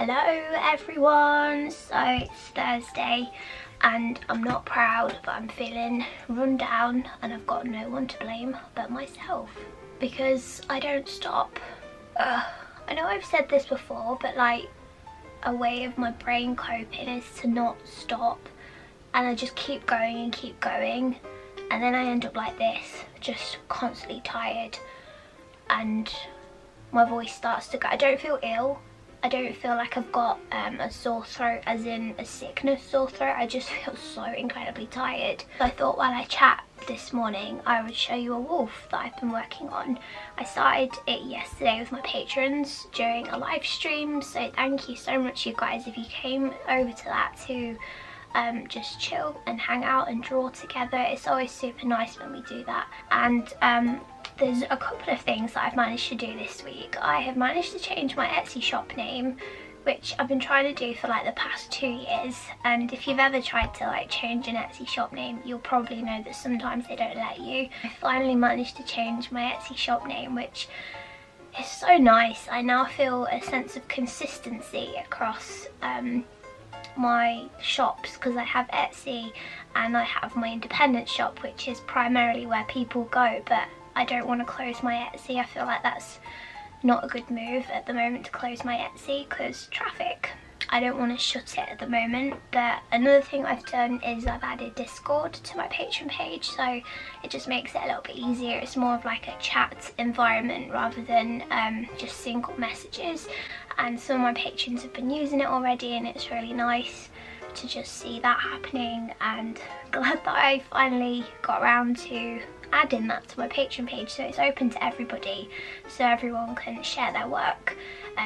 Hello everyone, so it's Thursday and I'm not proud but I'm feeling run down and I've got no one to blame but myself because I don't stop. I know I've said this before, but like a way of my brain coping is to not stop, and I just keep going and then I end up like this, just constantly tired and my voice starts to go. I don't feel ill. I don't feel like I've got a sore throat as in a sickness sore throat. I just feel so incredibly tired. So I thought while I chat this morning I would show you a wolf that I've been working on. I started it yesterday with my patrons during a live stream, so thank you so much you guys if you came over to that to just chill and hang out and draw together. It's always super nice when we do that. And there's a couple of things that I've managed to do this week. I have managed to change my Etsy shop name, which I've been trying to do for like the past 2 years, and if you've ever tried to like change an Etsy shop name, you'll probably know that sometimes they don't let you. I finally managed to change my Etsy shop name, which is so nice. I now feel a sense of consistency across my shops, because I have Etsy and I have my independent shop, which is primarily where people go, but I don't want to close my Etsy. I feel like that's not a good move at the moment to close my Etsy because traffic. I don't want to shut it at the moment. But another thing I've done is I've added Discord to my Patreon page, so it just makes it a little bit easier. It's more of like a chat environment rather than just single messages, and some of my patrons have been using it already and it's really nice to just see that happening, and glad that I finally got around to adding that to my Patreon page, so it's open to everybody, so everyone can share their work,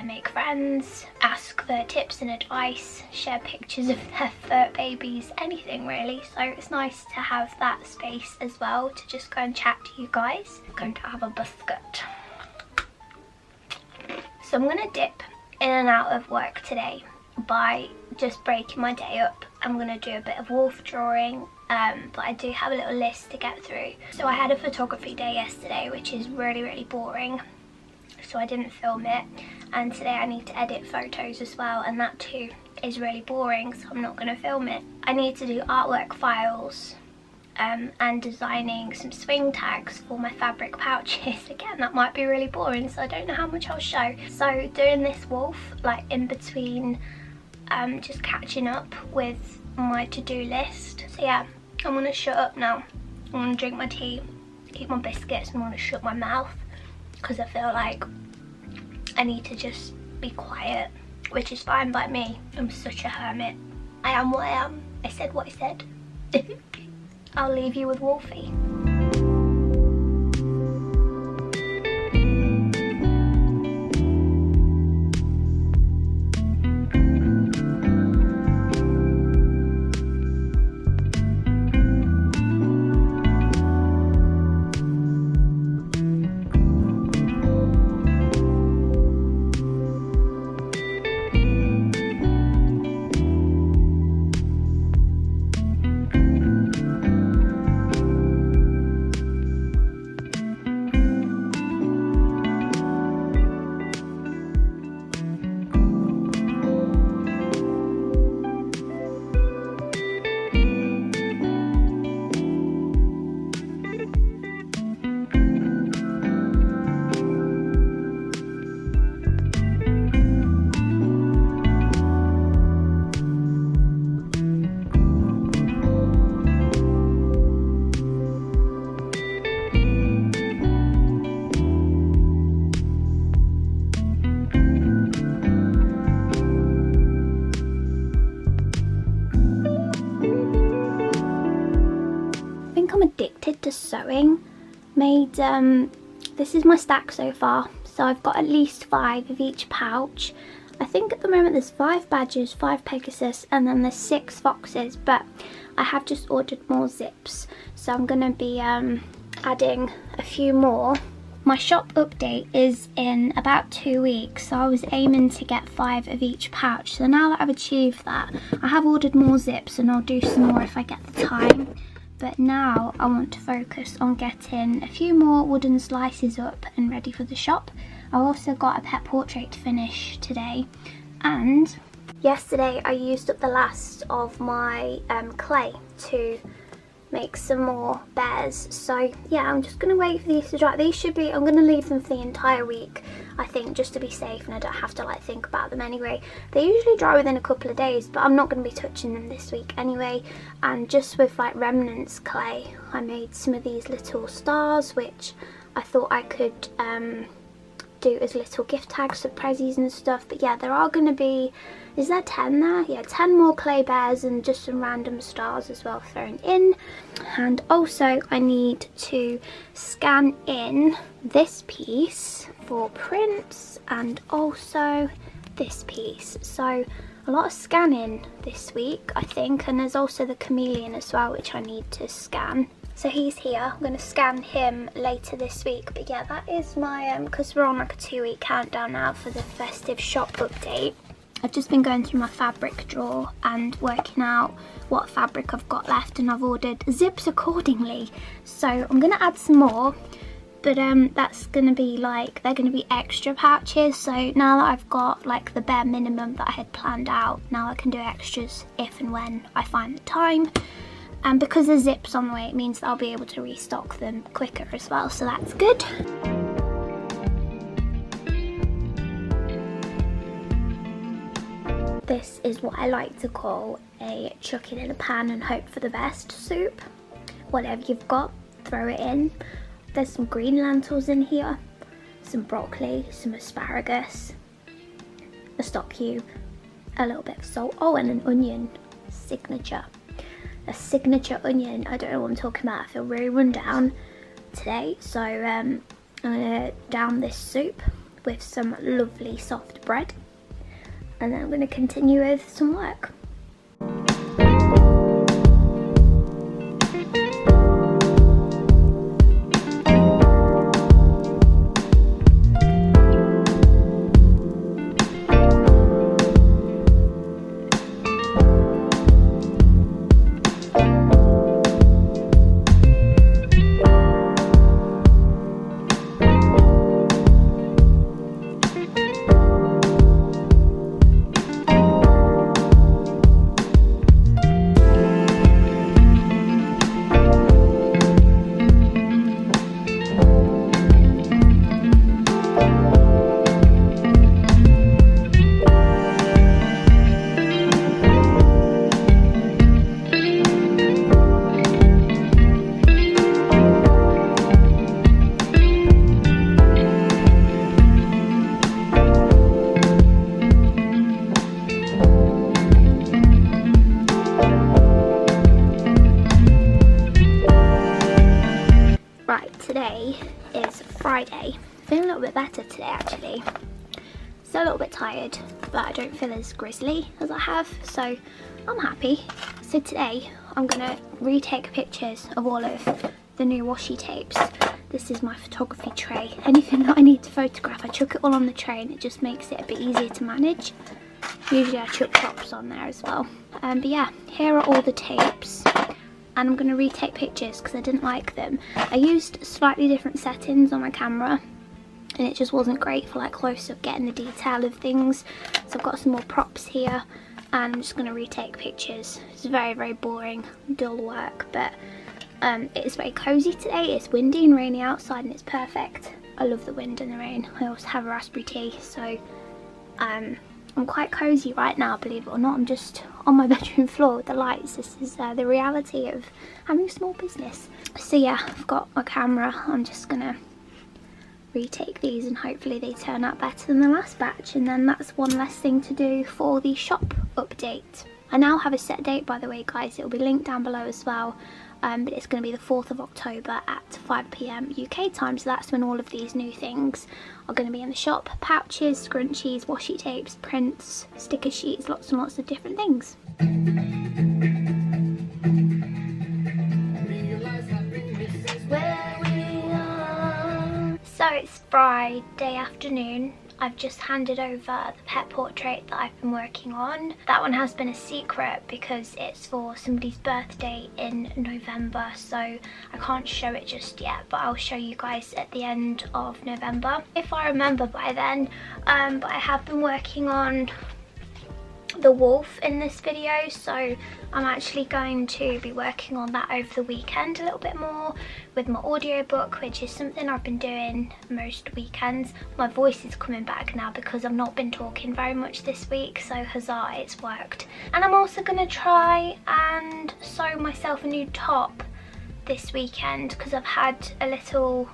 make friends, ask for tips and advice, share pictures of their fur babies, anything really. So it's nice to have that space as well to just go and chat to you guys. I'm going to have a biscuit. So I'm going to dip in and out of work today by just breaking my day up. I'm going to do a bit of wolf drawing, but I do have a little list to get through. So I had a photography day yesterday, which is really boring, so I didn't film it, and today I need to edit photos as well, and that too is really boring, so I'm not going to film it. I need to do artwork files and designing some swing tags for my fabric pouches. Again, that might be really boring, so I don't know how much I'll show. So doing this wolf like in between just catching up with my to-do list. So yeah, I'm gonna shut up now. I'm gonna drink my tea, eat my biscuits, and I'm gonna shut my mouth because I feel like I need to just be quiet, which is fine by me. I'm such a hermit. I am what I am. I said what I said. I'll leave you with Wolfie. Addicted to sewing. This is my stack so far, so I've got at least 5 of each pouch. I think at the moment there's 5 badgers, 5 pegasus, and then there's 6 foxes, but I have just ordered more zips, so I'm gonna be adding a few more. My shop update is in about 2 weeks, so I was aiming to get 5 of each pouch. So now that I've achieved that, I have ordered more zips and I'll do some more if I get the time. But now I want to focus on getting a few more wooden slices up and ready for the shop. I've also got a pet portrait to finish today, And yesterday I used up the last of my clay to make some more bears, so yeah, I'm just gonna wait for these to dry. These should be, I'm gonna leave them for the entire week, I think, just to be safe, and I don't have to like think about them anyway. They usually dry within a couple of days, but I'm not going to be touching them this week anyway. And just with like remnants clay, I made some of these little stars, which I thought I could do as little gift tags for prezzies and stuff. But yeah, there are going to be, is there 10 there? Yeah, 10 more clay bears and just some random stars as well thrown in. And also I need to scan in this piece for prints and also this piece. So a lot of scanning this week, I think, and there's also the chameleon as well, which I need to scan. So he's here, I'm going to scan him later this week. But yeah, that is my, because we're on like a 2-week countdown now for the festive shop update. I've just been going through my fabric drawer and working out what fabric I've got left, and I've ordered zips accordingly. So I'm going to add some more, but that's going to be like, they're going to be extra pouches. So now that I've got like the bare minimum that I had planned out, now I can do extras if and when I find the time. And because the zips on the way, it means that I'll be able to restock them quicker as well, so that's good. This is what I like to call a chuck it in a pan and hope for the best soup. Whatever you've got, throw it in. There's some green lentils in here, some broccoli, some asparagus, a stock cube, a little bit of salt, oh, and an onion, signature. A signature onion. I don't know what I'm talking about. I feel really run down today, so I'm gonna down this soup with some lovely soft bread, and then I'm gonna continue with some work. Today is Friday. Feeling a little bit better today actually. Still a little bit tired, but I don't feel as grizzly as I have, so I'm happy. So today I'm gonna retake pictures of all of the new washi tapes. This is my photography tray. Anything that I need to photograph, I chuck it all on the tray and it just makes it a bit easier to manage. Usually I chuck props on there as well. But yeah, here are all the tapes. And I'm going to retake pictures because I didn't like them. I used slightly different settings on my camera and it just wasn't great for like close up getting the detail of things. So I've got some more props here and I'm just going to retake pictures. It's very, very boring, dull work, but it is very cozy today. It's windy and rainy outside and it's perfect. I love the wind and the rain. I also have a raspberry tea, so I'm quite cozy right now, believe it or not. I'm just on my bedroom floor with the lights. This is the reality of having a small business. So yeah, I've got my camera. I'm just gonna retake these and hopefully they turn out better than the last batch, and then that's one less thing to do for the shop update. I now have a set date, by the way guys. It will be linked down below as well. But it's going to be the 4th of October at 5 PM UK time, so that's when all of these new things are going to be in the shop. Pouches, scrunchies, washi tapes, prints, sticker sheets, lots and lots of different things. So it's Friday afternoon. I've just handed over the pet portrait that I've been working on. That one has been a secret because it's for somebody's birthday in November, so I can't show it just yet, but I'll show you guys at the end of November if I remember by then. But I have been working on the wolf in this video, so I'm actually going to be working on that over the weekend a little bit more with my audiobook, which is something I've been doing most weekends. My voice is coming back now because I've not been talking very much this week, so huzzah, it's worked. And I'm also going to try and sew myself a new top this weekend because I've had a little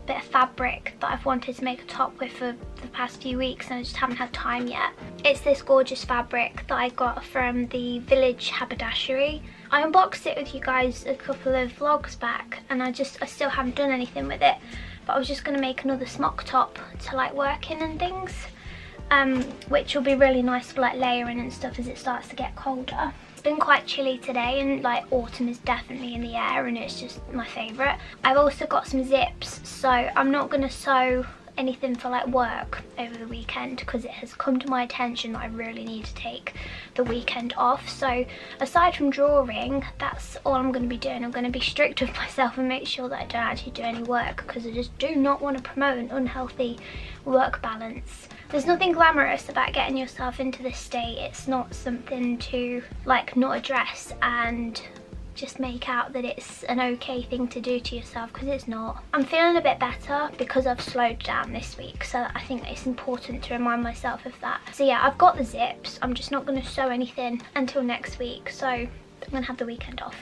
bit of fabric that I've wanted to make a top with for the past few weeks and I just haven't had time yet. It's this gorgeous fabric that I got from the Village haberdashery. I unboxed it with you guys a couple of vlogs back and I still haven't done anything with it, but I was just going to make another smock top to like work in and things, which will be really nice for like layering and stuff as it starts to get colder. It's been quite chilly today and like autumn is definitely in the air and it's just my favourite. I've also got some zips, so I'm not going to sew anything for like work over the weekend because it has come to my attention that I really need to take the weekend off. So aside from drawing, that's all I'm going to be doing. I'm going to be strict with myself and make sure that I don't actually do any work because I just do not want to promote an unhealthy work balance. There's nothing glamorous about getting yourself into this state. It's not something to like not address and just make out that it's an okay thing to do to yourself, because it's not. I'm feeling a bit better because I've slowed down this week, so I think it's important to remind myself of that. So yeah, I've got the zips. I'm just not going to sew anything until next week, so I'm going to have the weekend off.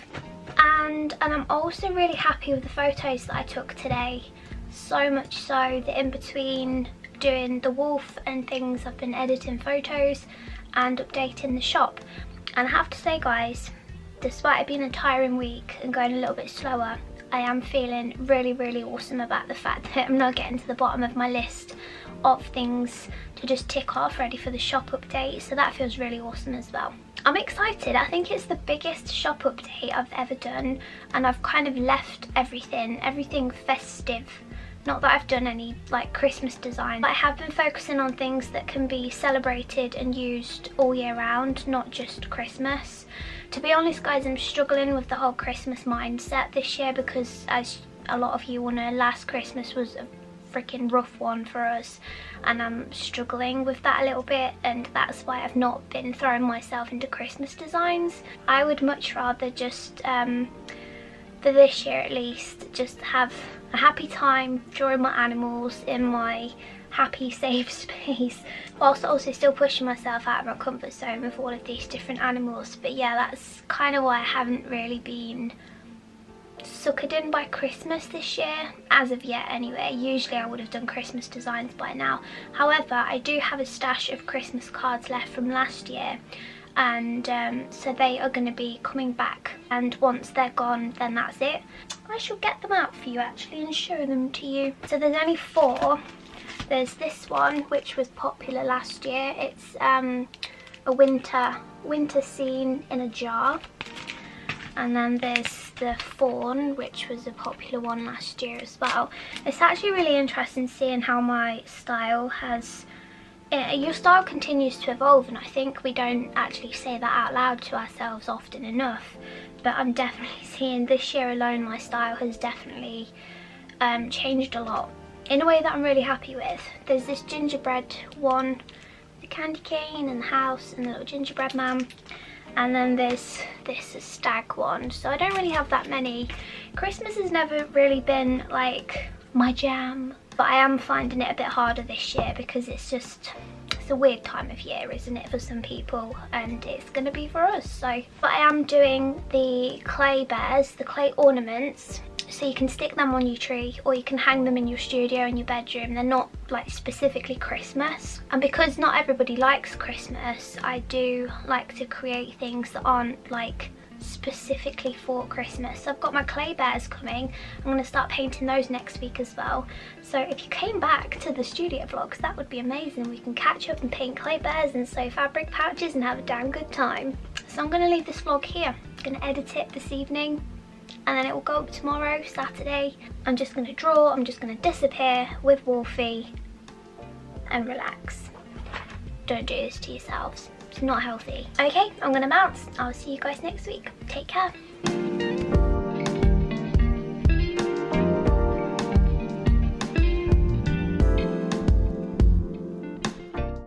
And I'm also really happy with the photos that I took today. So much so that in between doing the wolf and things, I've been editing photos and updating the shop. And I have to say guys, despite it being a tiring week and going a little bit slower, I am feeling really, really awesome about the fact that I'm not getting to the bottom of my list of things to just tick off ready for the shop update, so that feels really awesome as well. I'm excited. I think it's the biggest shop update I've ever done, and I've kind of left everything festive. Not that I've done any like Christmas design, but I have been focusing on things that can be celebrated and used all year round, not just Christmas. To be honest guys, I'm struggling with the whole Christmas mindset this year because, as a lot of you will know, last Christmas was a freaking rough one for us and I'm struggling with that a little bit, and that's why I've not been throwing myself into Christmas designs. I would much rather just for this year at least, just have a happy time drawing my animals in my happy safe space, whilst also still pushing myself out of my comfort zone with all of these different animals. But yeah, that's kind of why I haven't really been suckered in by Christmas this year, as of yet anyway. Usually I would have done Christmas designs by now. However, I do have a stash of Christmas cards left from last year, and so they are going to be coming back, and once they're gone then that's it. I shall get them out for you actually and show them to you. So there's only 4. There's this one which was popular last year. It's a winter scene in a jar, and then there's the fawn, which was a popular one last year as well. It's actually really interesting seeing how my style has your style continues to evolve, and I think we don't actually say that out loud to ourselves often enough, but I'm definitely seeing this year alone my style has definitely changed a lot in a way that I'm really happy with. There's this gingerbread one, the candy cane and the house and the little gingerbread man, and then there's this stag one. So I don't really have that many. Christmas has never really been like my jam, but I am finding it a bit harder this year because it's a weird time of year, isn't it, for some people, and it's going to be for us. So, but I am doing the clay bears, the clay ornaments, so you can stick them on your tree or you can hang them in your studio in your bedroom. They're not like specifically Christmas, and because not everybody likes Christmas, I do like to create things that aren't like specifically for Christmas. So I've got my clay bears coming. I'm going to start painting those next week as well. So if you came back to the studio vlogs, that would be amazing. We can catch up and paint clay bears and sew fabric pouches and have a damn good time. So I'm going to leave this vlog here. I'm going to edit it this evening and then it will go up tomorrow, Saturday. I'm just going to draw, I'm just going to disappear with Wolfie and relax. Don't do this to yourselves. It's not healthy. Okay, I'm gonna bounce. I'll see you guys next week. Take care.